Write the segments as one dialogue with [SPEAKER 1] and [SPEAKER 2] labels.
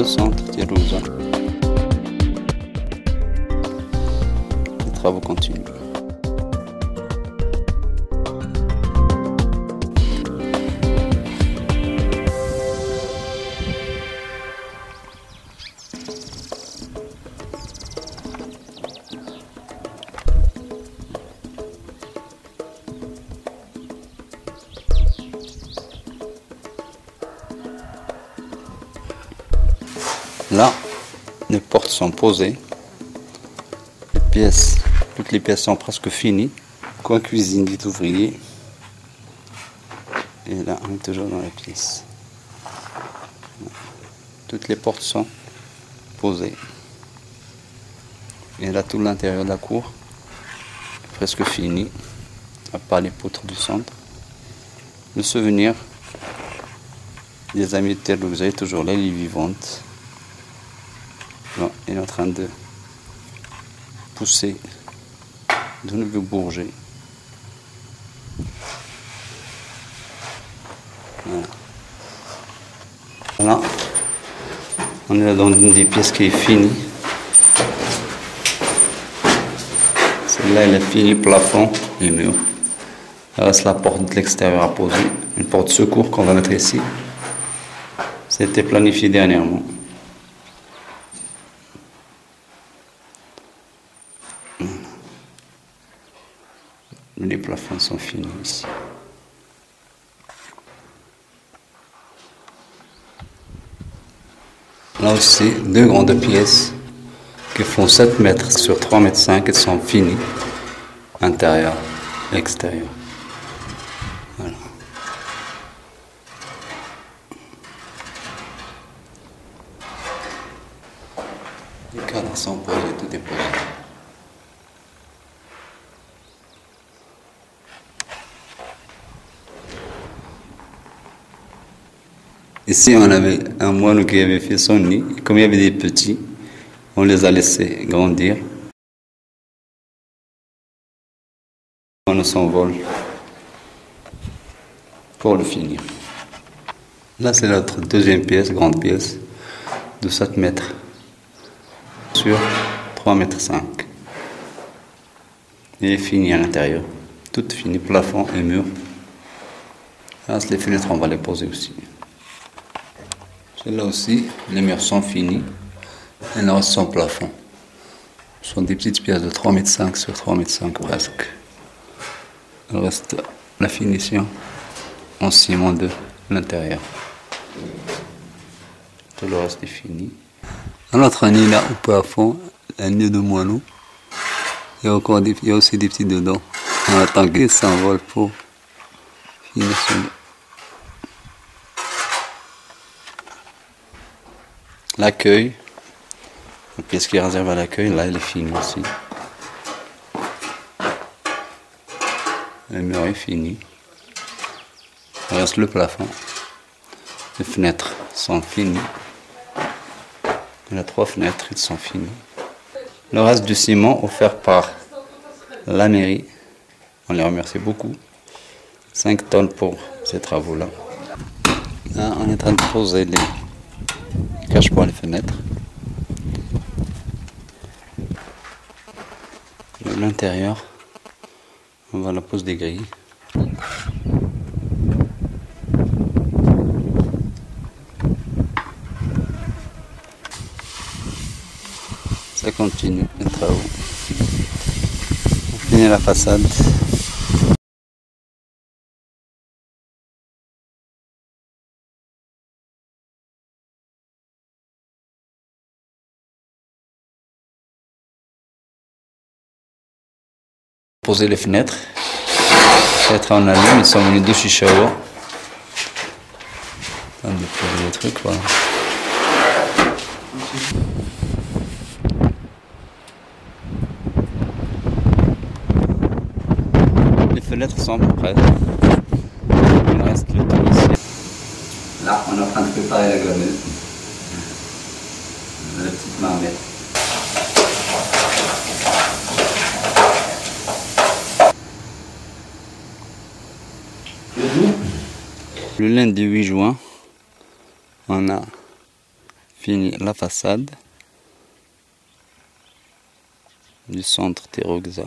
[SPEAKER 1] le centre de Rouza. Les travaux continuent. Là, les portes sont posées, toutes les pièces sont presque finies. Coin cuisine dit ouvrier. Et là, on est toujours dans la pièce. Toutes les portes sont posées. Et là, tout l'intérieur de la cour est presque fini, à part les poutres du centre. Le souvenir des amis de Terlouza est toujours là, elle est vivante. Bon, il est en train de pousser de nouveaux bourgers. Voilà. On est là dans une des pièces qui est finie. Celle-là, elle est finie, plafond et mur. Il reste la porte de l'extérieur à poser. Une porte de secours qu'on va mettre ici. C'était planifié dernièrement. Les plafonds sont finis ici. Là aussi, deux grandes pièces qui font 7 mètres sur 3 mètres 5 et sont finies, intérieur et extérieur. Voilà. Les cadres sont posés, tout est posé. Ici, on avait un moine qui avait fait son nid. Comme il y avait des petits, on les a laissés grandir. On s'envole pour le finir. Là, c'est notre deuxième pièce, grande pièce, de 7 mètres sur 3 mètres 5. Et fini à l'intérieur. Tout fini, plafond et mur. Là, les fenêtres, on va les poser aussi. Là aussi, les murs sont finis. Et là, sans plafond. Ce sont des petites pièces de 3 mètres 5 sur 3 mètres 5 presque. Il reste la finition en ciment de l'intérieur. Tout le reste est fini. Dans notre nid là, au plafond, un nid de moineau. Il y a aussi des petits dedans. On attend qu'ils s'envolent pour finir ce nid. L'accueil, la pièce qui est réservée à l'accueil, là elle est finie aussi. Le mur est fini. Il reste le plafond. Les fenêtres sont finies. Il y a 3 fenêtres, elles sont finies. Le reste du ciment offert par la mairie, on les remercie beaucoup. 5 tonnes pour ces travaux-là. Là, on est en train de poser les cache pour les fenêtres. De l'intérieur, on va la pose des grilles. Ça continue les travaux. On finit la façade. Poser les fenêtres. Peut-être en allume, ils sont venus de Chichawa. On va poser les trucs, voilà. Les fenêtres sont prêtes. Il reste le temps ici. Là, on est en train de préparer la gameuse. La petite marmette. Le lundi 8 juin, on a fini la façade du centre Teroxa.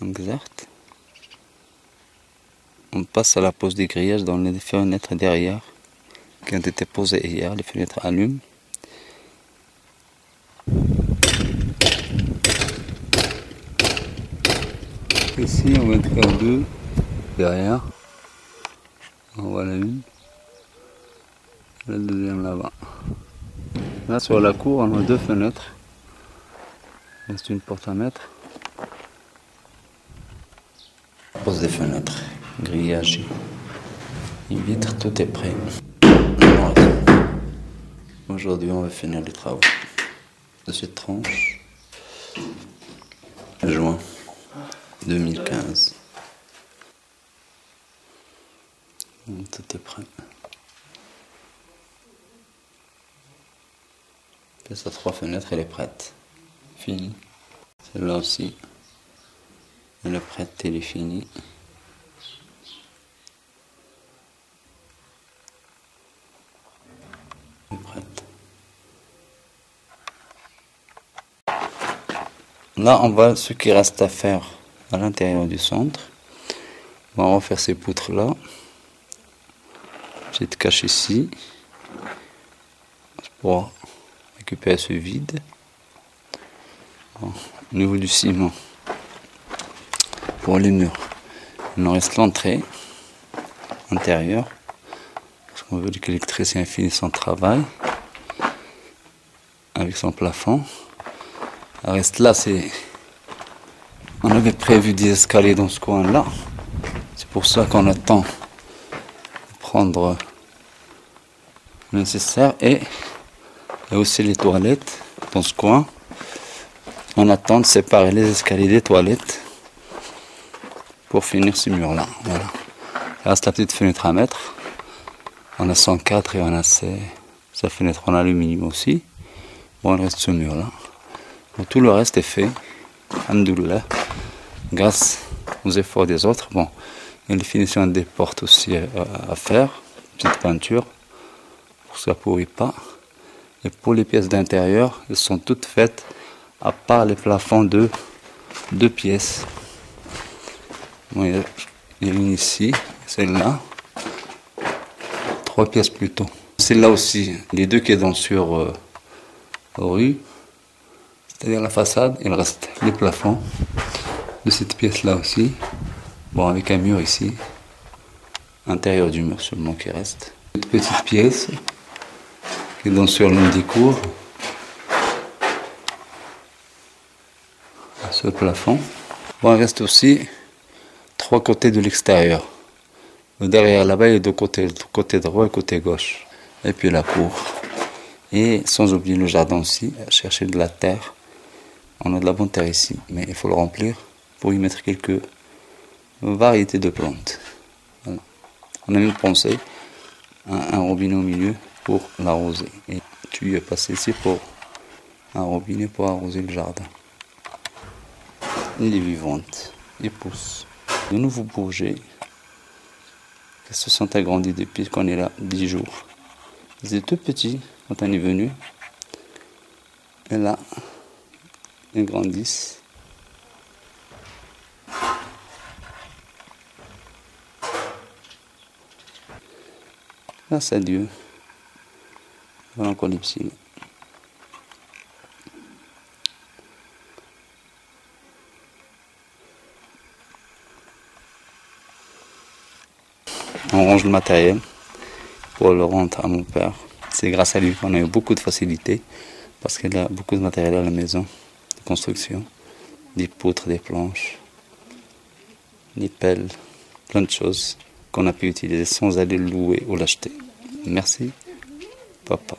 [SPEAKER 1] Exact. On passe à la pose des grillages dans les fenêtres derrière qui ont été posées hier. Les fenêtres allument. Ici on va être à deux derrière. On voit la une. La deuxième là-bas. Là sur la cour on a deux fenêtres. C'est une porte à mettre. Pose des fenêtres, grillage et vitres, tout est prêt. Aujourd'hui on va finir les travaux de cette tranche. Juin 2015. Tout est prêt. Pièce à 3 fenêtres, elle est prête. Fini. Celle-là aussi. Elle est prête, elle est finie. Elle est prête. Là, on va ce qui reste à faire à l'intérieur du centre. On va refaire ces poutres-là. Petite cache ici. Pour récupérer ce vide. Bon, au niveau du ciment, pour les murs, il nous reste l'entrée intérieure. Parce qu'on veut que l'électricien finisse son travail avec son plafond. Il reste là, on avait prévu des escaliers dans ce coin-là. C'est pour ça qu'on attend de prendre le nécessaire. Et il y a aussi les toilettes dans ce coin. On attend de séparer les escaliers des toilettes pour finir ce mur-là. Voilà. Il reste la petite fenêtre à mettre. On a 104 et on a sa fenêtre en aluminium aussi. Bon, il reste ce mur-là. Bon, tout le reste est fait. Alhamdoulilah. Grâce aux efforts des autres. Bon, il y a les finitions des portes aussi à faire. Petite peinture pour que ça ne pourrit pas. Et pour les pièces d'intérieur, elles sont toutes faites à part les plafonds de 2 pièces. Bon, il y a une ici, celle-là. 3 pièces plutôt. Celle-là aussi, les deux qui sont sur rue, c'est-à-dire la façade, il reste les plafonds de cette pièce-là aussi. Bon, avec un mur ici, intérieur du mur seulement qui reste. Une petite pièce qui est sur l'une des cours. Ce plafond. Bon, il reste aussi 3 côtés de l'extérieur. Derrière là-bas, il y a 2 côtés, côté droit et côté gauche. Et puis la cour. Et sans oublier le jardin aussi, chercher de la terre. On a de la bonne terre ici, mais il faut le remplir pour y mettre quelques variétés de plantes. Voilà. On a même pensé à un robinet au milieu pour l'arroser. Et tu es passé ici pour un robinet pour arroser le jardin. Il est vivante, il pousse. De nouveaux bourgers qui se sont agrandis depuis qu'on est là 10 jours. Ils étaient tout petits quand on est venu. Et là, ils grandissent. Grâce à Dieu. Voilà encore les petits. On range le matériel pour le rendre à mon père. C'est grâce à lui qu'on a eu beaucoup de facilité parce qu'il a beaucoup de matériel à la maison de construction, des poutres, des planches, des pelles, plein de choses qu'on a pu utiliser sans aller le louer ou l'acheter. Merci, papa.